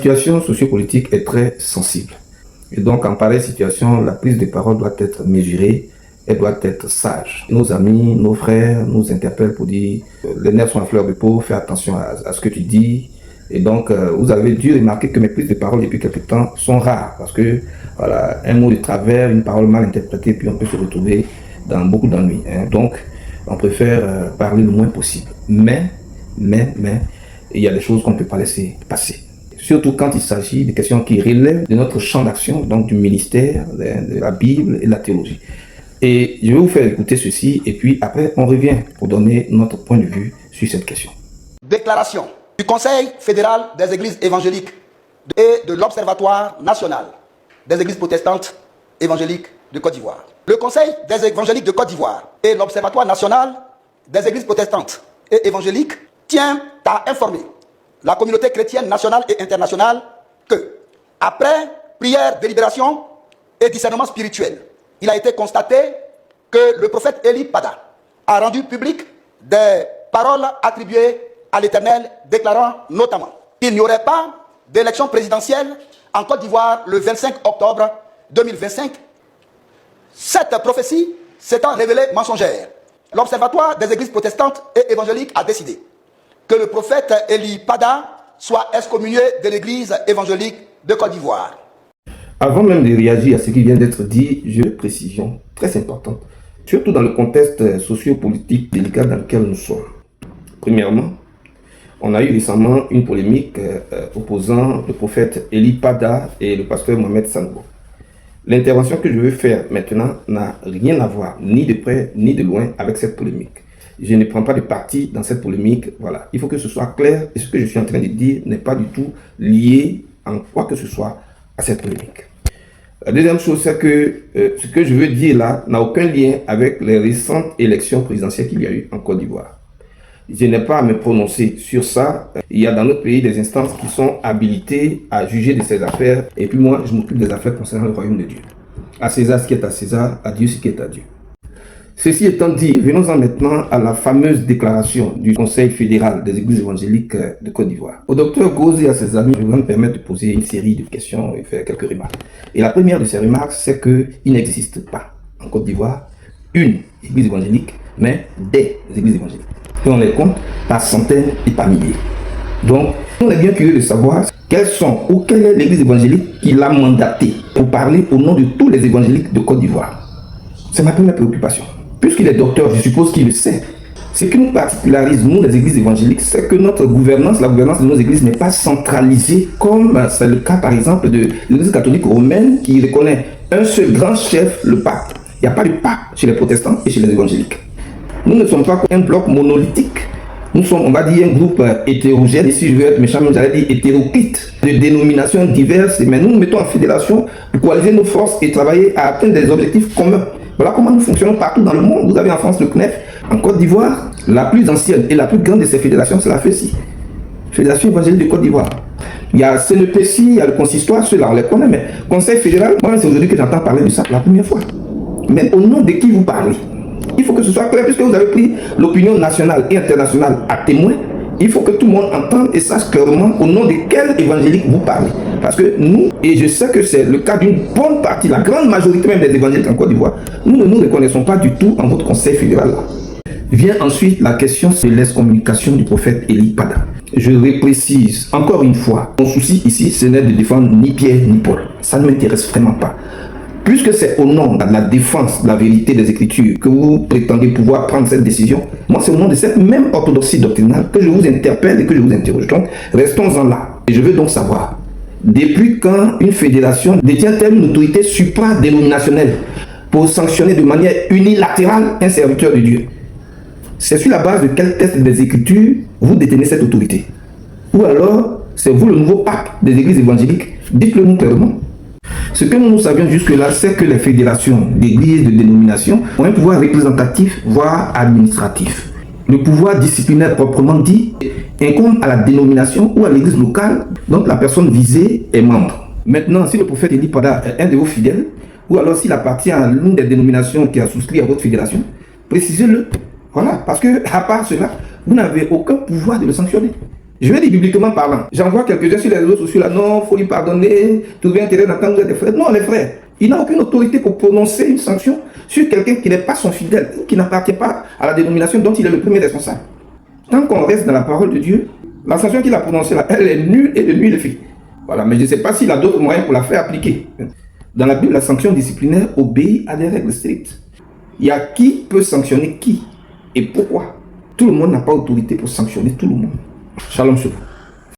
situation sociopolitique est très sensible. Et donc, en pareille situation, la prise de parole doit être mesurée, elle doit être sage. Nos amis, nos frères nous interpellent pour dire les nerfs sont à fleur de peau, fais attention à ce que tu dis. Et donc, vous avez dû remarquer que mes prises de parole depuis quelque temps sont rares parce que, voilà, un mot de travers, une parole mal interprétée, puis on peut se retrouver dans beaucoup d'ennuis. Donc, on préfère parler le moins possible. Mais, il y a des choses qu'on ne peut pas laisser passer. Surtout quand il s'agit de questions qui relèvent de notre champ d'action, donc du ministère, de la Bible et de la théologie. Et je vais vous faire écouter ceci, et puis après, on revient pour donner notre point de vue sur cette question. Déclaration du Conseil fédéral des églises évangéliques et de l'Observatoire national des églises protestantes évangéliques de Côte d'Ivoire. Le Conseil des évangéliques de Côte d'Ivoire et l'Observatoire national des églises protestantes et évangéliques tient à informer la communauté chrétienne nationale et internationale que, après prière, délibération et discernement spirituel, il a été constaté que le prophète Eli Pada a rendu public des paroles attribuées à l'Éternel, déclarant notamment qu'il n'y aurait pas d'élection présidentielle en Côte d'Ivoire le 25 octobre 2025. Cette prophétie s'étant révélée mensongère, l'Observatoire des églises protestantes et évangéliques a décidé que le prophète Eli Pada soit excommunié de l'église évangélique de Côte d'Ivoire. Avant même de réagir à ce qui vient d'être dit, j'ai une précision très importante, surtout dans le contexte socio-politique délicat dans lequel nous sommes. Premièrement, on a eu récemment une polémique opposant le prophète Eli Pada et le pasteur Mohamed Sango. L'intervention que je veux faire maintenant n'a rien à voir, ni de près ni de loin, avec cette polémique. Je ne prends pas de parti dans cette polémique, voilà. Il faut que ce soit clair, et ce que je suis en train de dire n'est pas du tout lié en quoi que ce soit à cette polémique. La deuxième chose, c'est que ce que je veux dire là n'a aucun lien avec les récentes élections présidentielles qu'il y a eu en Côte d'Ivoire. Je n'ai pas à me prononcer sur ça. Il y a dans notre pays des instances qui sont habilitées à juger de ces affaires. Et puis moi, je m'occupe des affaires concernant le royaume de Dieu. À César ce qui est à César, à Dieu ce qui est à Dieu. Ceci étant dit, venons-en maintenant à la fameuse déclaration du Conseil fédéral des églises évangéliques de Côte d'Ivoire. Au docteur Gose et à ses amis, je vais me permettre de poser une série de questions et faire quelques remarques. Et la première de ces remarques, c'est qu'il n'existe pas en Côte d'Ivoire une église évangélique, mais des églises évangéliques. Et on les compte par centaines et par milliers. Donc, on est bien curieux de savoir quelles sont ou quelle est l'église évangélique qui l'a mandaté pour parler au nom de tous les évangéliques de Côte d'Ivoire. C'est ma première préoccupation. Puisqu'il est docteur, je suppose qu'il le sait. Ce qui nous particularise, nous, les églises évangéliques, c'est que notre gouvernance, la gouvernance de nos églises n'est pas centralisée comme c'est le cas, par exemple, de l'église catholique romaine qui reconnaît un seul grand chef, le pape. Il n'y a pas de pape chez les protestants et chez les évangéliques. Nous ne sommes pas un bloc monolithique. Nous sommes, on va dire, un groupe hétérogène, et si je veux être méchant, j'allais dire hétéroclite, de dénominations diverses, mais nous nous mettons en fédération pour coaliser nos forces et travailler à atteindre des objectifs communs. Voilà comment nous fonctionnons partout dans le monde. Vous avez en France le CNEF, en Côte d'Ivoire, la plus ancienne et la plus grande de ces fédérations, c'est la FECI, Fédération évangélique de Côte d'Ivoire. Il y a CNPC, il y a le consistoire, ceux-là on les connaît, mais Conseil fédéral, moi c'est aujourd'hui que j'entends parler de ça pour la première fois. Mais au nom de qui vous parlez? Il faut que ce soit clair, puisque vous avez pris l'opinion nationale et internationale à témoin. Il faut que tout le monde entende et sache clairement au nom de quel évangélique vous parlez. Parce que nous, et je sais que c'est le cas d'une bonne partie, la grande majorité même des évangéliques en Côte d'Ivoire, nous ne nous reconnaissons pas du tout en votre conseil fédéral là. Vient ensuite la question de l'excommunication du prophète Eli Pada. Je reprécise encore une fois, mon souci ici, ce n'est de défendre ni Pierre ni Paul. Ça ne m'intéresse vraiment pas. Puisque c'est au nom de la défense de la vérité des Écritures que vous prétendez pouvoir prendre cette décision, moi c'est au nom de cette même orthodoxie doctrinale que je vous interpelle et que je vous interroge. Donc, restons-en là. Et je veux donc savoir, depuis quand une fédération détient-elle une autorité supra-dénominationnelle pour sanctionner de manière unilatérale un serviteur de Dieu? C'est sur la base de quel texte des Écritures vous détenez cette autorité? Ou alors, c'est vous le nouveau pape des églises évangéliques? Dites-le nous clairement. Ce que nous savions jusque-là, c'est que les fédérations d'églises de dénomination ont un pouvoir représentatif, voire administratif. Le pouvoir disciplinaire proprement dit incombe à la dénomination ou à l'église locale dont la personne visée est membre. Maintenant, si le prophète Eli Pada est un de vos fidèles, ou alors s'il appartient à l'une des dénominations qui a souscrit à votre fédération, précisez-le. Voilà, parce que à part cela, vous n'avez aucun pouvoir de le sanctionner. Je vais dire bibliquement parlant. J'en vois quelques-uns sur les réseaux sociaux là, non, il faut lui pardonner, tout bien intérêt d'entendre des frères. Non, les frères, il n'a aucune autorité pour prononcer une sanction sur quelqu'un qui n'est pas son fidèle, qui n'appartient pas à la dénomination dont il est le premier responsable. Tant qu'on reste dans la parole de Dieu, la sanction qu'il a prononcée là, elle est nulle et de nul effet. Voilà, mais je ne sais pas s'il a d'autres moyens pour la faire appliquer. Dans la Bible, la sanction disciplinaire obéit à des règles strictes. Il y a qui peut sanctionner qui et pourquoi. Tout le monde n'a pas autorité pour sanctionner tout le monde. Shalom, shalom.